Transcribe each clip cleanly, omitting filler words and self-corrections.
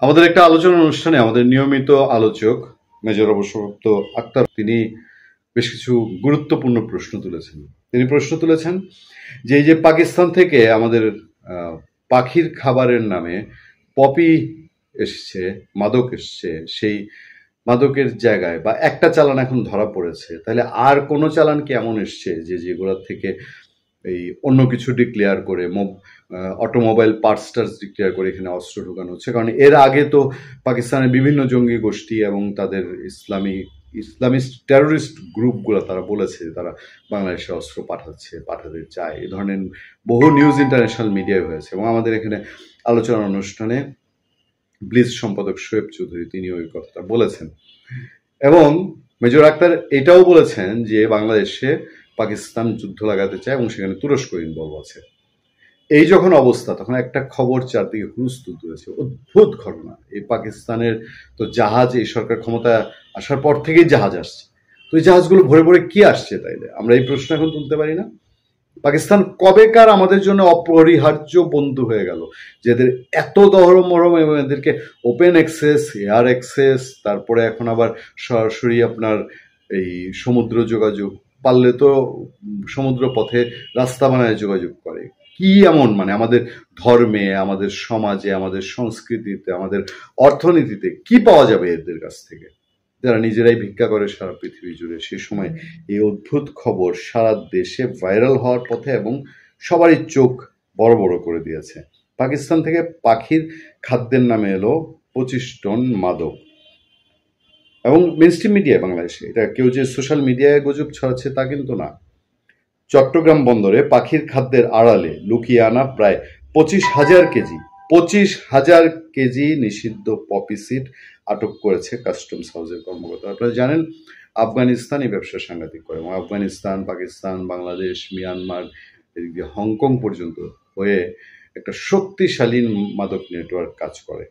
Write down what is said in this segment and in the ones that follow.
আমাদের একটা আলোচনা অনুষ্ঠানে আমাদের নিয়মিত আলোচক মেজর অবসরপ্রাপ্ত আক্তার তিনি বেশ কিছু গুরুত্বপূর্ণ প্রশ্ন তুলেছেন। তিনি প্রশ্ন তুলেছেন যে এই যে পাকিস্তান থেকে আমাদের পাখির খাবারের নামে পপি এসছে, মাদক এসছে, সেই মাদকের জায়গায় বা একটা চালান এখন ধরা পড়েছে, তাহলে আর কোনো চালান কি এমন এসছে যে যেগুলোর থেকে এই অন্য কিছু ডিক্লেয়ার করে অটোমোবাইল পার্টস টার্স ডিক্লেয়ার করে এখানে অস্ত্র ঢোকানো হচ্ছে? কারণ এর আগে তো পাকিস্তানের বিভিন্ন জঙ্গি গোষ্ঠী এবং তাদের ইসলামিস্ট টেরোরিস্ট গ্রুপগুলো তারা বলেছে তারা বাংলাদেশে অস্ত্র পাঠাতে চায়। এই ধরনের বহু নিউজ ইন্টারন্যাশনাল মিডিয়ায় হয়েছে এবং আমাদের এখানে আলোচনা অনুষ্ঠানে ব্লিজ সম্পাদক শোয়েব চৌধুরী তিনি ওই কথাটা বলেছেন। এবং মেজর আক্তার এটাও বলেছেন যে বাংলাদেশে পাকিস্তান যুদ্ধ লাগাতে চায় এবং সেখানে তুরস্ক ইনভলভ আছে। এই যখন অবস্থা, তখন একটা খবর চারদিকে হুলস্থুল তুলেছে, অদ্ভুত ঘটনা। এই পাকিস্তানের তো জাহাজ, এই সরকার ক্ষমতা আসার পর থেকেই জাহাজ আসছে, তো এই জাহাজগুলো ভরে ভরে কি আসছে? তাইলে আমরা এই প্রশ্ন এখন তুলতে পারি না? পাকিস্তান কবেকার আমাদের জন্য অপরিহার্য বন্ধু হয়ে গেল, যেদের এত দহরম মরম এবং এদেরকে ওপেন অ্যাক্সেস, এয়ার অ্যাক্সেস, তারপরে এখন আবার সরাসরি আপনার এই সমুদ্র যোগাযোগ, পারলে তো সমুদ্র পথে রাস্তা বানায় যোগাযোগ করে। কি এমন মানে আমাদের ধর্মে, আমাদের সমাজে, আমাদের সংস্কৃতিতে, আমাদের অর্থনীতিতে কি পাওয়া যাবে এদের কাছ থেকে, যারা নিজেরাই ভিক্ষা করে সারা পৃথিবী জুড়ে? সে সময় এই অদ্ভুত খবর সারা দেশে ভাইরাল হওয়ার পথে এবং সবারই চোখ বড় বড় করে দিয়েছে। পাকিস্তান থেকে পাখির খাদ্যের নামে এলো 25 টন মাদক। এবং মেইনস্ট্রিম মিডিয়ায় বাংলাদেশে, এটা কেউ যে সোশ্যাল মিডিয়ায় গুজব ছড়াচ্ছে তা কিন্তু না। চট্টগ্রাম বন্দরে পাখির খাদ্যের আড়ালে লুকিয়ে আনা প্রায় 25,000 কেজি নিষিদ্ধ পপি সিড আটক করেছে কাস্টমস হাউসের কর্মকর্তা। আপনারা জানেন আফগানিস্তান এই ব্যবসা সাংঘাতিক করে, এবং আফগানিস্তান, পাকিস্তান, বাংলাদেশ, মিয়ানমার, এদিকে হংকং পর্যন্ত হয়ে একটা শক্তিশালী মাদক নেটওয়ার্ক কাজ করে।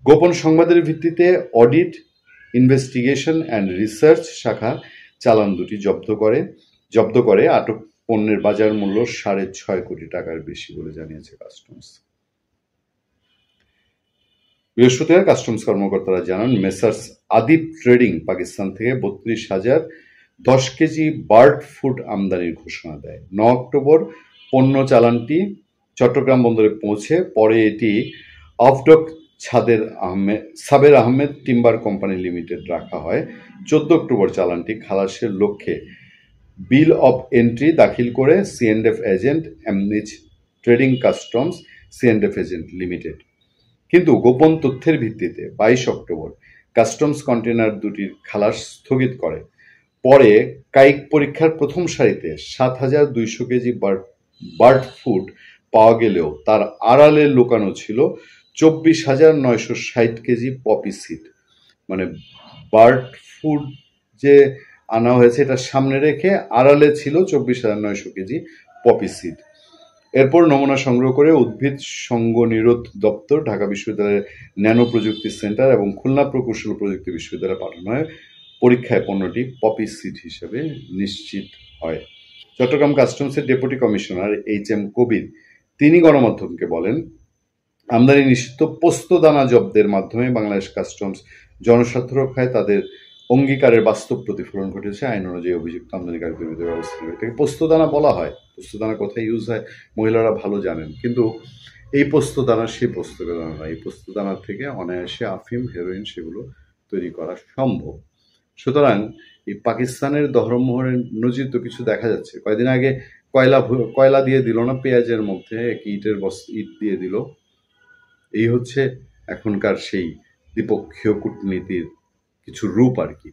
গোপন সংবাদের ভিত্তিতে অডিট, ইনভেস্টিগেশন অ্যান্ড রিসার্চ শাখা চালান দুটি জব্দ করে আটক পণ্যের বাজার মূল্য 6.5 কোটি টাকার বেশি বলে জানিয়েছে কাস্টমস। বৃহস্পতিবার কাস্টমস কর্মকর্তারা জানান, মেসার্স আদিব ট্রেডিং পাকিস্তান থেকে 32,010 কেজি বার্ড ফুড আমদানির ঘোষণা দেয়। 9 অক্টোবর পণ্য চালানটি চট্টগ্রাম বন্দরে পৌঁছে পরে এটি অফডক সাবের আহমেদ টিম্বার কোম্পানি লিমিটেড রাখা হয়। 14 অক্টোবর চালানটি খালাসের লক্ষ্যে বিল অব এন্ট্রি দাখিল করে সিএন্ডএফ এজেন্ট এমনিচ trading customs C and F agent limited. কিন্তু গোপন তথ্যের ভিত্তিতে 22 অক্টোবর কাস্টমস কন্টেনার দুটির খালাস স্থগিত করে। পরে কায়িক পরীক্ষার প্রথম সারিতে 7,200 কেজি বার্ড ফুড পাওয়া গেলেও তার আড়ালে লুকানো ছিল 24,960 কেজি পপি সিড। মানে বার্ড ফুড যে আনা হয়েছে এটা সামনে রেখে আড়ালে ছিল 24,900 কেজি পপি সিড। এরপর নমুনা সংগ্রহ করে উদ্ভিদ সঙ্গ নিরোধ দপ্তর, ঢাকা বিশ্ববিদ্যালয়ের ন্যানো প্রযুক্তি সেন্টার এবং খুলনা প্রকৌশল প্রযুক্তি বিশ্ববিদ্যালয়ে পাঠানো হয়। পরীক্ষায় পণ্যটি পপি সিড হিসেবে নিশ্চিত হয়। চট্টগ্রাম কাস্টমসের ডেপুটি কমিশনার HM কবির তিনি গণমাধ্যমকে বলেন, আমদানি নিষিদ্ধ পোস্তদানা জব্দের মাধ্যমে বাংলাদেশ কাস্টমস জনস্বার্থ রক্ষায় তাদের অঙ্গীকারের বাস্তব প্রতিফলন ঘটেছে। আইন অনুযায়ী অভিযুক্ত আমদানিকারীদের বিরুদ্ধে ব্যবস্থা নেবে। এটাকে পোস্তদানা বলা হয়। পোস্তদানা কোথায় ইউজ হয় মহিলারা ভালো জানেন, কিন্তু এই পোস্তদানা সেই পোস্তদানা নয়। এই পোস্তদানার থেকে অনায়াসে আফিম, হেরোইন সেগুলো তৈরি করা সম্ভব। সুতরাং এই পাকিস্তানের দহরমমোহরের নজির তো কিছু দেখা যাচ্ছে। কয়েকদিন আগে কয়লা দিয়ে দিল না পেঁয়াজের মধ্যে, এক ইট দিয়ে দিল। এই হচ্ছে এখনকার সেই দ্বিপক্ষীয় কূটনীতির কিছু রূপ আর কি।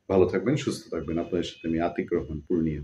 ভালো থাকবেন, সুস্থ থাকবেন। আপনাদের সাথে আমি আতিক রহমান, পূর্ণিয়া।